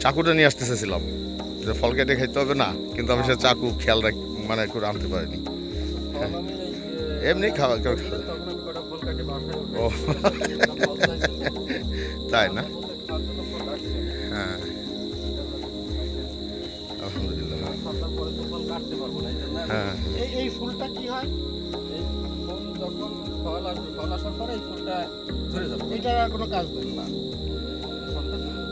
চাকুটা নিয়ে আসতে চেয়েছিলাম যে ফল কেটে খাইতে হবে না, কিন্তু আমি সে চাকু খেয়াল রাখ মানে করে আনতে পারিনি। ফল আমি এই যে এমনি খাওয়া তখন আমি কটা ফল কাটে বাসায় উঠে ও ফল চাইছে। তাই না? খাওয়ার জন্য ফল রাখছি। হ্যাঁ আলহামদুলিল্লাহ। সন্ধ্যার পরে তো ফল কাটতে পারবো না, এই জন্য হ্যাঁ এই ফুলটা কি হয়? এই ফল যখন ফল আসবে, ফল আসার পরে এই ফুলটা ঝরে যাবে। এটার আর কোনো কাজ নেই। না, ফলটা ঝরে যাবে।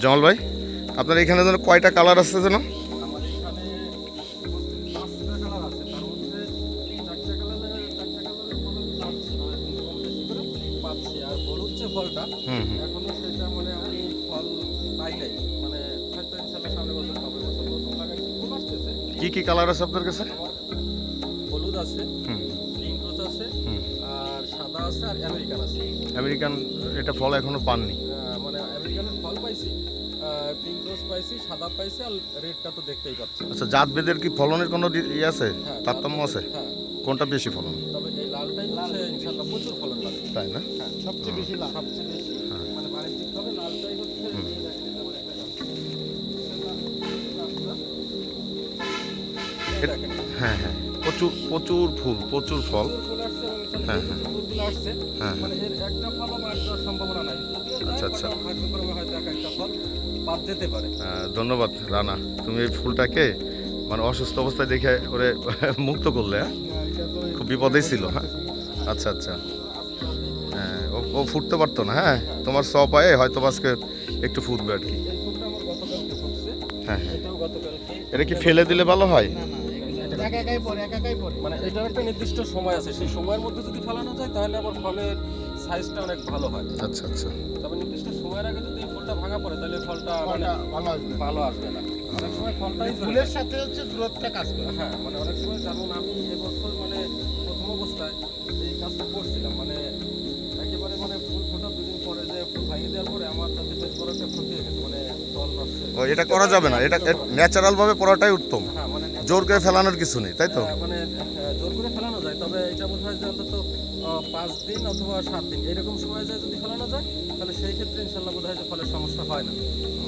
জামাল ভাই, আপনার এখানে যেন কয়টা কালার আছে যেন? আমার এখানে 5টা কালার আছে, তার মধ্যে 4টা কালারের ফল পাচ্ছি, কম বেশি করে পাচ্ছি। আর হলুদ যে ফলটা হুম হুম। এখনো সেটা মানে আমি ফল পাই নাই, মানে হয়তো ইনশাল্লাহ সামনের বছর হবে। বছর নতুন লাগাইছি, ফুল আসতেছে। কি কি কালার আছে আপনার কাছে? আমার হলুদ আছে, হুম পিঙ্ক রোজ আছে, হুম। আর সাদা আছে, আর আমেরিকান আছে। আমেরিকান এটা ফল এখনো পাননি? মানে আমেরিকানের ফল পাইছি, পিঙ্ক রোজ পাইছি, সাদা পাইছি, আর রেডটা তো দেখতেই পাচ্ছি। আচ্ছা, জাত ভেদের কি ফলনের কোনো ইয়ে আছে, হ্যাঁ, তারতম্য আছে? হ্যাঁ, কোনটা বেশি ফলন? তবে এই লালটাই হচ্ছে ইনশাল্লাহ প্রচুর ফলন লাগে। তাই না? হ্যাঁ, সবচেয়ে বেশি লাভ। সবচেয়ে বেশি হ্যাঁ। মানে বাণিজ্যিকভাবে লালটাই হচ্ছে। হুম। এই দেখেন, এটা আমার একটা গাছ। এই এ- দেখেন, হ্যাঁ হ্যাঁ, প্রচুর প্রচুর ফুল, প্রচুর ফল। প্রচুর ফুল আসছে এবং ইনশাল্লাহ হ্যাঁ, এই যে ফুলগুলো আসছে, হ্যাঁ মানে এর একটা ফলও বাদ যাওয়ার সম্ভাবনা নাই। যদিও যায়, আচ্ছা, আচ্ছা। বাট ভাগ্যক্রমে হয়তো একটা ফল বাদ যেতে পারে। ধন্যবাদ রানা, তুমি এই ফুলটাকে মানে অসুস্থ অবস্থায় দেখে করে মুক্ত করলে। হ্যাঁ, এটা তো খুব বিপদেই ছিল। হ্যাঁ আচ্ছা আচ্ছা। হ্যাঁ, ও ফুটতে পারতো না। হ্যাঁ, তোমার পায়ে হয়তো আজকে একটু ফুটবে আর কি। এই ফুলটা আমার গতকালকে ফুটছে, হ্যাঁ হ্যাঁ। এটাও গতকালকে। এটা কি ফেলে দিলে ভালো হয়? না না, এগুলো একা একাই পড়ে, একা একাই পড়ে। মানে এটার একটা নির্দিষ্ট সময় আছে, সেই সময়ের মধ্যে যদি ফেলানো যায় তাহলে আবার ফলের সাইজটা অনেক ভালো হয়। আচ্ছা আচ্ছা। তবে নির্দিষ্ট সময়ের আগে যদি এই ফুলটা ভাঙা পড়ে তাহলে ফলটা মানে ফলটা ভালো আসবে। ভালো আসবে না। অনেক সময় ফলটাই ঝরে ফুলের যায়। সাথে হচ্ছে দূরত্বটা কাজ করে। হ্যাঁ, মানে অনেক সময়, যেমন আমি এবছর মানে প্রথম অবস্থায় এই কাজটা করছিলাম, মানে একেবারে মানে ফুল ফোটার 2 দিন পরে যে ফুল ভাঙিয়ে দেওয়ার পরে আমার তাতে বেশ বড় একটা ক্ষতি হয়ে গেছে, মানে ফল নষ্ট হয়ে ও গেছে। এটা করা যাবে না, এটা ন্যাচারাল ভাবে পড়াটাই উত্তম। হ্যাঁ, মানে জোর করে ফেলানোর কিছু নেই, তাই তো? মানে জোর করে ফেলানো যায়, তবে এটা বোধ হয় যে অন্তত 5 দিন অথবা 7 দিন এরকম সময় যায় যদি ফেলানো যায়, তাহলে সেই ক্ষেত্রে ইনশাল্লাহ বোধ হয় যে ফলের সমস্যা হয় না।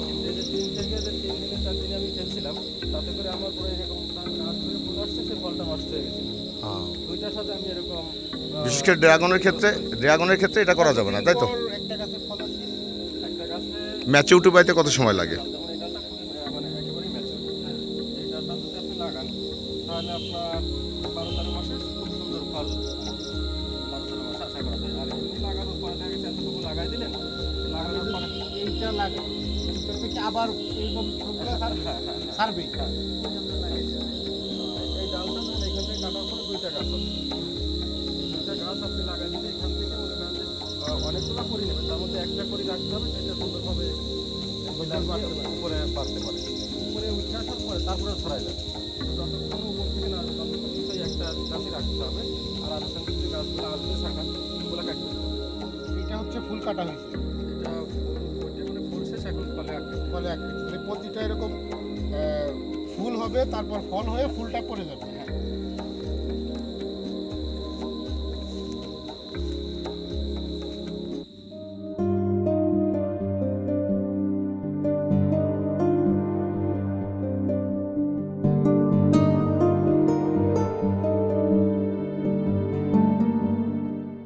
কিন্তু এই যে 3 থেকে যে 3 দিনে 4 দিনে আমি ফেলছিলাম, তাতে করে আমার পুরো এরকম গাছ ধরে ফুল আসছে, সেই ফলটা নষ্ট হয়ে গেছিল। হ্যাঁ। দুইটার সাথে আমি এরকম বিশেষ করে ড্রাগনের ক্ষেত্রে এটা করা যাবে না, তাই তো? পর একটা গাছে ফল আসে। একটা গাছে ম্যাচিউরিটি পাইতে কত সময় লাগে? যেমন এই ডালটা খুবই মানে একেবারেই ম্যাচিউর। এই ডালটা যদি আপনি লাগান তাহলে আপনার 12-13 মাসে খুব সুন্দর ফল, 12-13 মাসে আশা করা যায়। আর এমনি লাগানোর পরে দেখা গেছে এতটুকু লাগাই দিলেন, লাগানোর পরে এইটা লাগে, এটা থেকে আবার এইরকম ফুলগুলো ছাড়বে। এই ডালটা যখন এখান থেকে কাটার পরে 2টা গাছ আছে, 2টা গাছ আপনি লাগাই দিলে এখান থেকে মনে করেন যে অনেকগুলো করি নেবেন, তার মধ্যে একটা করে রাখতে হবে যেটা সুন্দরভাবে উপরে বাড়তে পারে। উপরে উঠে আসার পরে তারপরে ছড়াই যাবে। যতক্ষণ উপর থেকে না আসবে ততক্ষণ কিন্তু এই একটা গাছই রাখতে হবে, আর আনুষঙ্গিক যে গাছগুলো আসবে শাখা, ওগুলো কাটতে হবে। এটা হচ্ছে ফুল কাটা হয়েছে, এটা ওইটা মানে ফুল শেষ, এখন ফলে আকৃতি। ফলে আকৃতি। মানে প্রতিটা এরকম ফুল হবে, তারপর ফল হয়ে ফুলটা পড়ে যাবে।